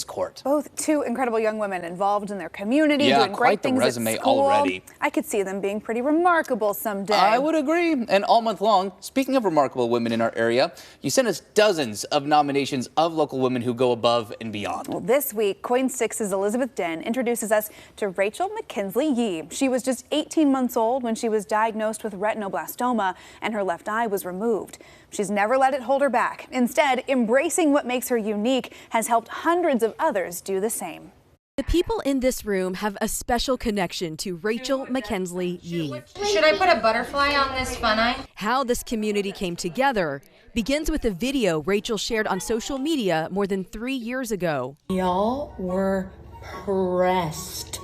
court. Both two incredible young women involved in their community, doing great things at school. Already. I could see them being pretty remarkable someday. I would agree. And all month long, speaking of remarkable women in our area, you sent us dozens of nominations of local women who go above and beyond. Well, this week, Coin 6's Elizabeth Den introduces us to Rachel McKinsley Yee. She was just 18 months old when she was diagnosed with retinoblastoma and her left eye was removed. She's never let it hold her back. Instead, embracing what makes her unique has helped hundreds of others do the same. The people in this room have a special connection to Rachel McKinsley Yee. Should I put a butterfly on this fun eye? How this community came together begins with a video Rachel shared on social media more than 3 years ago. Y'all were pressed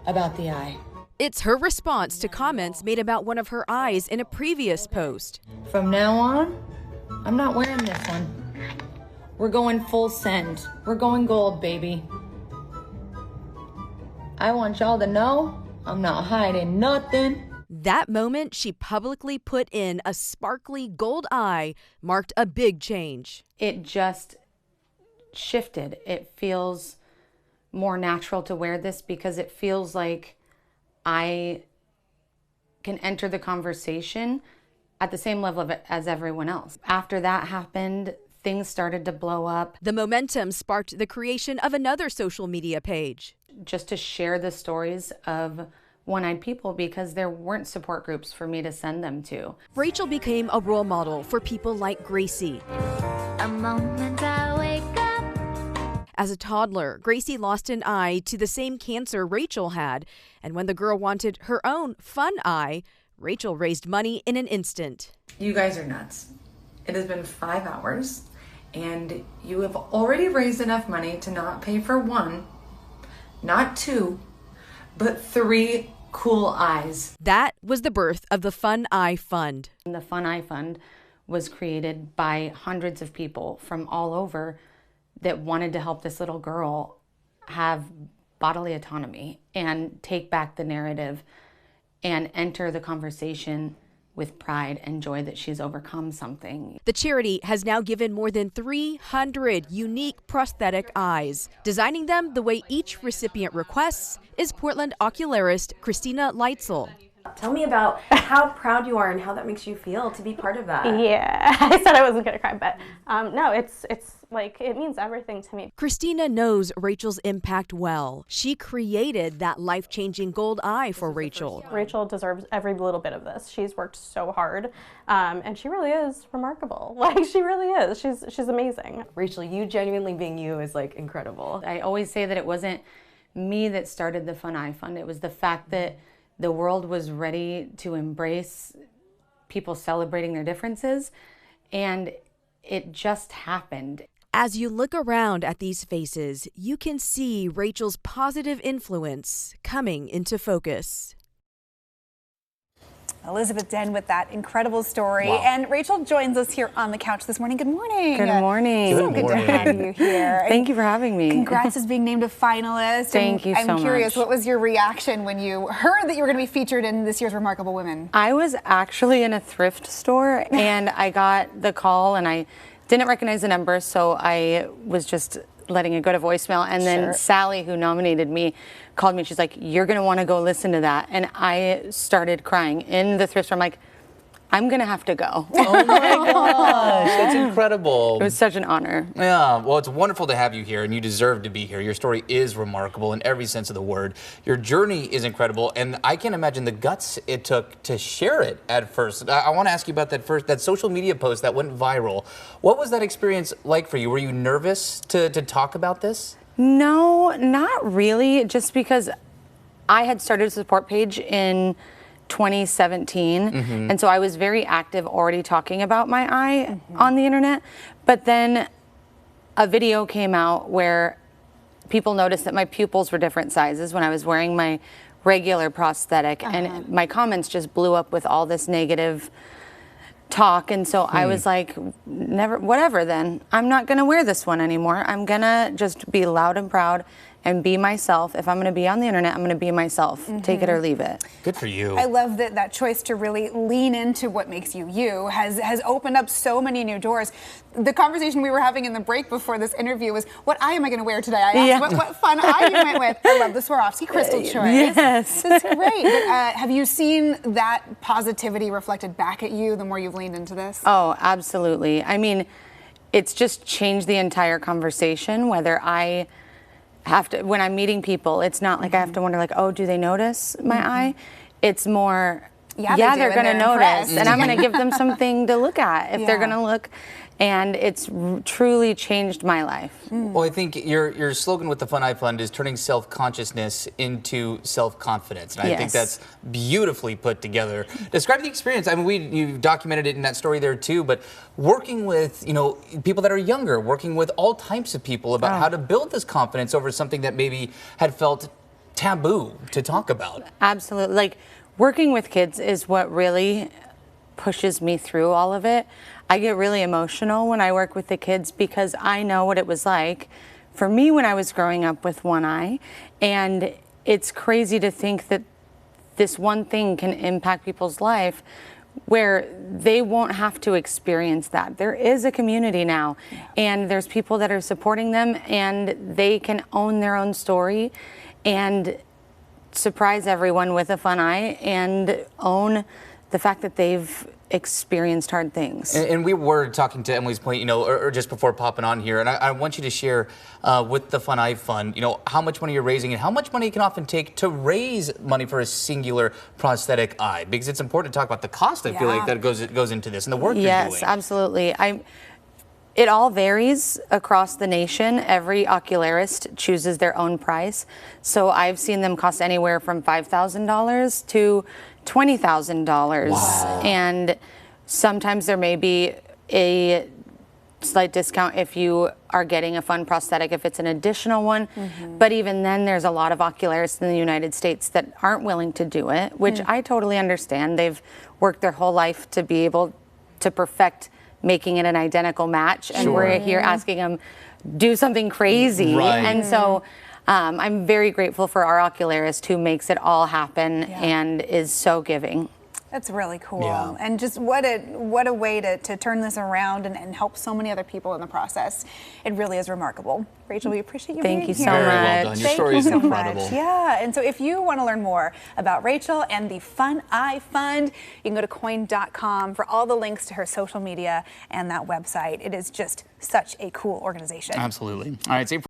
about the eye. It's her response to comments made about one of her eyes in a previous post. From now on, I'm not wearing this one. We're going full send. We're going gold, baby. I want y'all to know I'm not hiding nothing. That moment she publicly put in a sparkly gold eye marked a big change. It just shifted. It feels more natural to wear this because it feels like I can enter the conversation at the same level as everyone else. After that happened, things started to blow up. The momentum sparked the creation of another social media page. Just to share the stories of one-eyed people because there weren't support groups for me to send them to. Rachel became a role model for people like Gracie. A moment I wake up. As a toddler, Gracie lost an eye to the same cancer Rachel had, and when the girl wanted her own fun eye, Rachel raised money in an instant. You guys are nuts. It has been 5 hours, and you have already raised enough money to not pay for one, not two, but 3 cool eyes. That was the birth of the Fun Eye Fund. The Fun Eye Fund was created by hundreds of people from all over that wanted to help this little girl have bodily autonomy and take back the narrative and enter the conversation with pride and joy that she's overcome something. The charity has now given more than 300 unique prosthetic eyes. Designing them the way each recipient requests is Portland ocularist Christina Leitzel. Tell me about how proud you are and how that makes you feel to be part of that. Yeah, I said I wasn't going to cry, but no, it's like, it means everything to me. Christina knows Rachel's impact well. She created that life-changing gold eye for Rachel. Rachel deserves every little bit of this. She's worked so hard, and she really is remarkable. Like, she really is. She's amazing. Rachel, you genuinely being you is like incredible. I always say that it wasn't me that started the Fun Eye Fund. It was the fact that the world was ready to embrace people celebrating their differences, and it just happened. As you look around at these faces, you can see Rachel's positive influence coming into focus. Elizabeth Den with that incredible story. Wow. And Rachel joins us here on the couch this morning. Good morning. Good morning. So good to have you here. Thank you for having me. Congrats as being named a finalist. Thank you so much. I'm curious, what was your reaction when you heard that you were going to be featured in this year's Remarkable Women? I was actually in a thrift store and I got the call and I didn't recognize the number, so I was just letting it go to voicemail. And then Sally, who nominated me, called me. She's like, "You're going to want to go listen to that." And I started crying in the thrift store. I'm like, I'm going to have to go. Oh my gosh, that's incredible. It was such an honor. Yeah, well, it's wonderful to have you here, and you deserve to be here. Your story is remarkable in every sense of the word. Your journey is incredible, and I can't imagine the guts it took to share it at first. I want to ask you about that social media post that went viral. What was that experience like for you? Were you nervous to talk about this? No, not really, just because I had started a support page in 2017, and so I was very active already talking about my eye on the internet. But then a video came out where people noticed that my pupils were different sizes when I was wearing my regular prosthetic, and my comments just blew up with all this negative talk. And so I was like, never, whatever then. I'm not gonna wear this one anymore. I'm gonna just be loud and proud and be myself. If I'm going to be on the internet, I'm going to be myself. Take it or leave it. Good for you. I love that choice to really lean into what makes you you has opened up so many new doors. The conversation we were having in the break before this interview was, what eye am I going to wear today? I asked what fun eye you went with. I love the Swarovski crystal choice. Yes. That's great. But, have you seen that positivity reflected back at you the more you've leaned into this? Oh, absolutely. I mean, it's just changed the entire conversation, whether I have to, when I'm meeting people, it's not like I have to wonder like, oh, do they notice my eye? It's more, yeah, they're going to notice, and I'm going to give them something to look at if they're going to look. And it's truly changed my life. Well, I think your slogan with the Fun Eye Fund is turning self-consciousness into self-confidence. And I think that's beautifully put together. Describe the experience. I mean, you documented it in that story there too, but working with, people that are younger, working with all types of people about how to build this confidence over something that maybe had felt taboo to talk about. Absolutely. Like, working with kids is what really pushes me through all of it. I get really emotional when I work with the kids because I know what it was like for me when I was growing up with one eye. And it's crazy to think that this one thing can impact people's life where they won't have to experience that. There is a community now, and there's people that are supporting them, and they can own their own story and surprise everyone with a fun eye and own the fact that they've experienced hard things. And we were talking to Emily's point, or just before popping on here, and I want you to share with the Fun Eye Fund, how much money you're raising and how much money it can often take to raise money for a singular prosthetic eye, because it's important to talk about the cost, I feel like, that goes into this and the work you're doing. Yes, absolutely. It all varies across the nation. Every ocularist chooses their own price. So I've seen them cost anywhere from $5,000 to $20,000. Wow. And sometimes there may be a slight discount if you are getting a fun prosthetic, if it's an additional one. But even then, there's a lot of ocularists in the United States that aren't willing to do it, which I totally understand. They've worked their whole life to be able to perfect making it an identical match, and we're here asking them do something crazy. And so I'm very grateful for our ocularist who makes it all happen and is so giving. That's really cool. And just what a way to turn this around and help so many other people in the process. It really is remarkable. Rachel, we appreciate you being here. Thank you so much. Very well done. Your story is incredible. Yeah, and so if you want to learn more about Rachel and the Fun Eye Fund, you can go to coin.com for all the links to her social media and that website. It is just such a cool organization. Absolutely. All right,